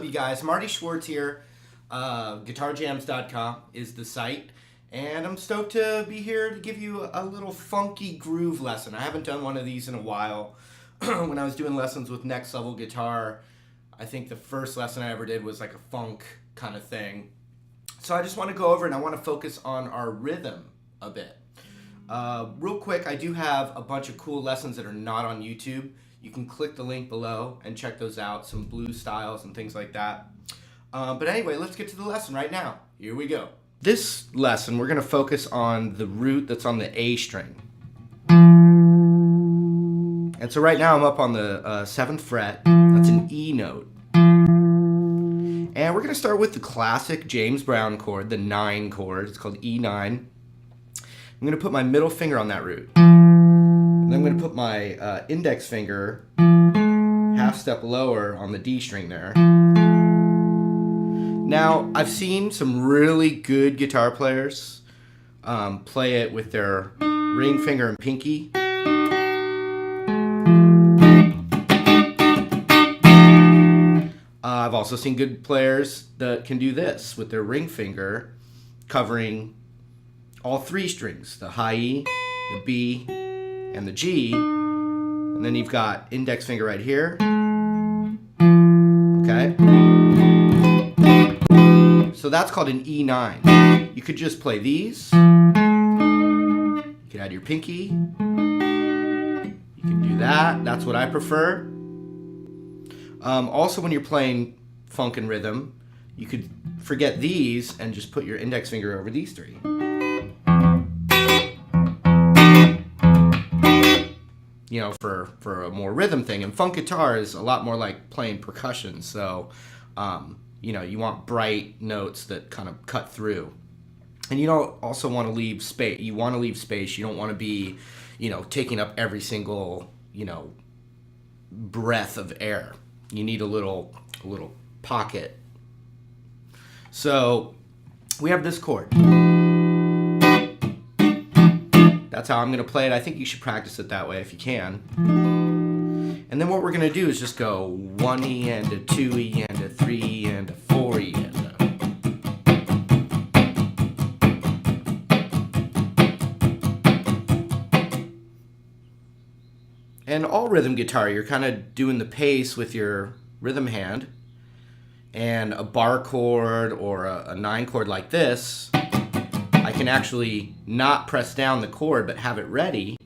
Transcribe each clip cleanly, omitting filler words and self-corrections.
you guys? Marty Schwartz here. GuitarJams.com is the site, and I'm stoked to be here to give you a little funky groove lesson. I haven't done one of these in a while. When I was doing lessons with Next Level Guitar, I think the first lesson I ever did was like a funk kind of thing. So I just want to go over and I want to focus on our rhythm a bit. Real quick, I do have a bunch of cool lessons that are not on YouTube. You can click the link below and check those out, some blues styles and things like that. But anyway, let's get to the lesson right now. Here we go. This lesson, we're going to focus on the root that's on the A string. And so right now I'm up on the 7th fret. That's an E note. And we're going to start with the classic James Brown chord, the 9 chord. It's called E9. I'm going to put my middle finger on that root. And I'm going to put my index finger half step lower on the D string there. Now, I've seen some really good guitar players play it with their ring finger and pinky. I've also seen good players that can do this with their ring finger covering all 3 strings, the high E, the B, and the G, and then you've got index finger right here, okay? So that's called an E9. You could just play these, you could add your pinky, you can do that, that's what I prefer. Also when you're playing funk and rhythm, you could forget these and just put your index finger over these 3. You know, for a more rhythm thing. And funk guitar is a lot more like playing percussion. So, you know, you want bright notes that kind of cut through. And you don't also want to leave space. You want to leave space. You don't want to be, you know, taking up every single, you know, breath of air. You need a little pocket. So, we have this chord. That's how I'm going to play it. I think you should practice it that way if you can. And then what we're going to do is just go 1 E and a 2 E and a 3 E and a 4 E and a... And all rhythm guitar, you're kind of doing the pace with your rhythm hand. And a bar chord or a 9 chord like this, I can actually not press down the chord but have it ready.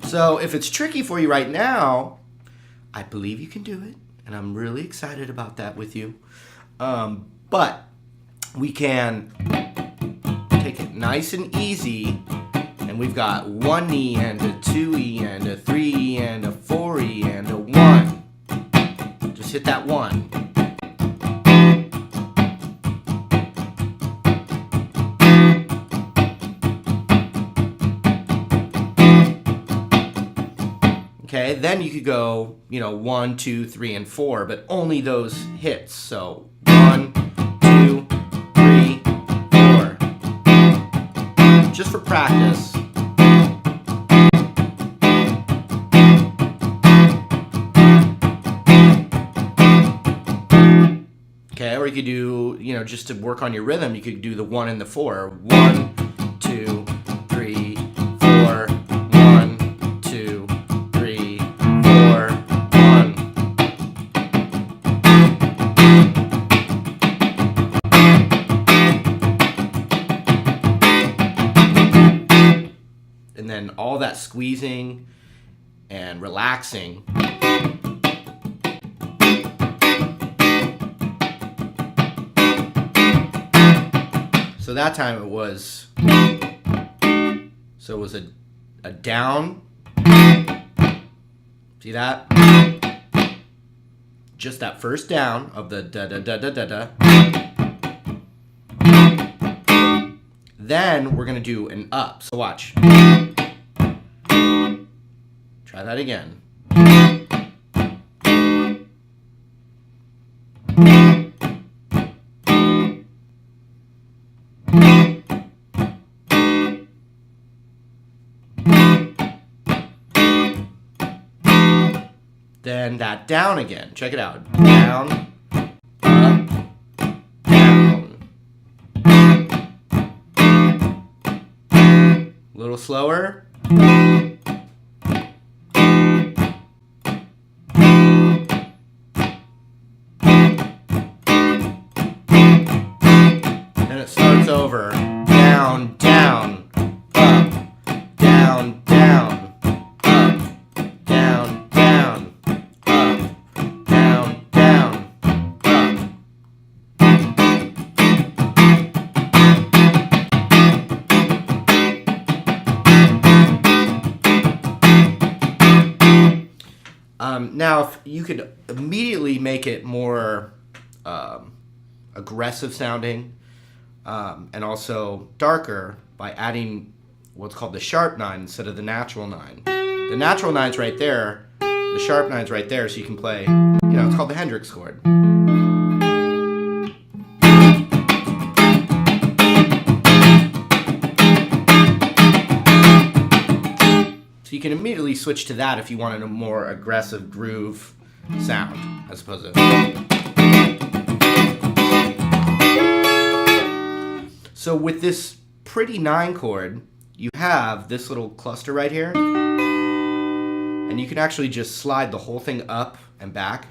So if it's tricky for you right now, I believe you can do it, and I'm really excited about that with you. But we can take it nice and easy, and we've got 1 E and a 2 E and a 3 E and a 4 E and a 1. Just hit that 1. Okay, then you could go, you know, 1, 2, 3, and 4, but only those hits. So 1, 2, 3, 4. Just for practice. Okay, or you could do, you know, just to work on your rhythm, you could do the 1 and the 4. 1, 2, 3, 4. 1, 2, 3, 4, 1. And then all that squeezing and relaxing. So that time it was, so it was a down See that? Just that first down of the da-da-da-da-da-da. Then we're going to do an up. So watch. Try that again. Then that down again. Check it out. Down, up, down. A little slower. And it starts over. Down, down, up, down, down, up, down, down. Now, if you could immediately make it more aggressive sounding and also darker by adding what's called the sharp 9 instead of the natural 9. The natural 9's right there, the sharp 9's right there, so you can play, it's called the Hendrix chord. So you can immediately switch to that if you wanted a more aggressive groove sound, as opposed to. So with this pretty 9 chord, you have this little cluster right here, and you can actually just slide the whole thing up and back.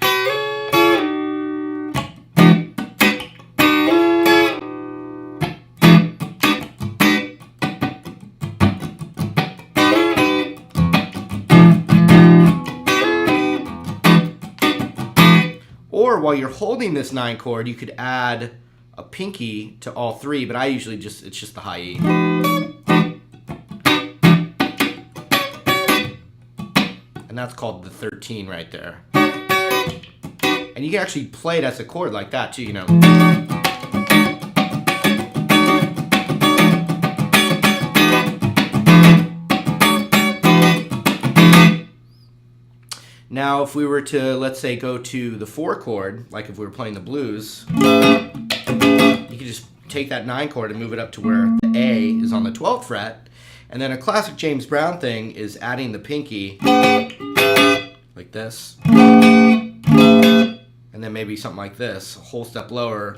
Or while you're holding this 9 chord, you could add a pinky to all 3, but I usually it's just the high E. And that's called the 13 right there. And you can actually play it as a chord like that too, Now, if we were to, let's say, go to the 4 chord, like if we were playing the blues, you could just take that 9 chord and move it up to where the A is on the 12th fret. And then a classic James Brown thing is adding the pinky like this. And then maybe something like this, a whole step lower.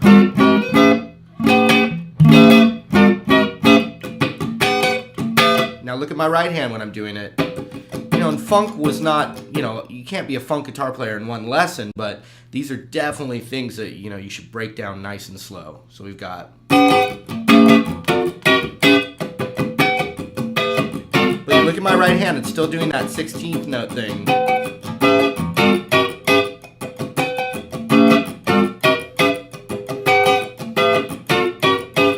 Now look at my right hand when I'm doing it. And funk was not, you can't be a funk guitar player in one lesson, but these are definitely things that, you should break down nice and slow. So we've got. But look at my right hand, it's still doing that 16th note thing.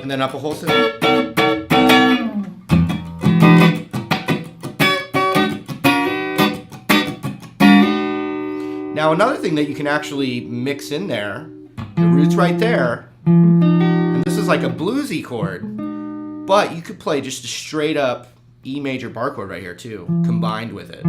And then up a whole step. Now another thing that you can actually mix in there, the root's right there, and this is like a bluesy chord, but you could play just a straight up E major bar chord right here too, combined with it.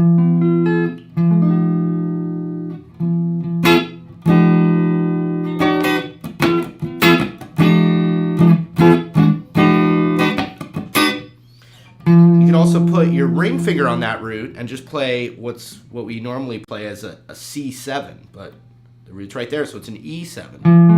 Also put your ring finger on that root and just play what we normally play as a C7, but the root's right there, so it's an E7.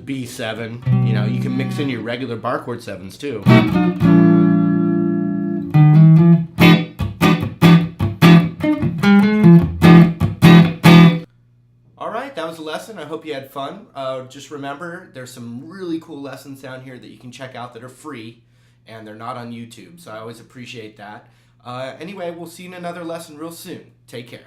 B7, you can mix in your regular bar chord 7s too. hope you had fun. Just remember, there's some really cool lessons down here that you can check out that are free, and they're not on YouTube, so I always appreciate that. Anyway, we'll see you in another lesson real soon. Take care.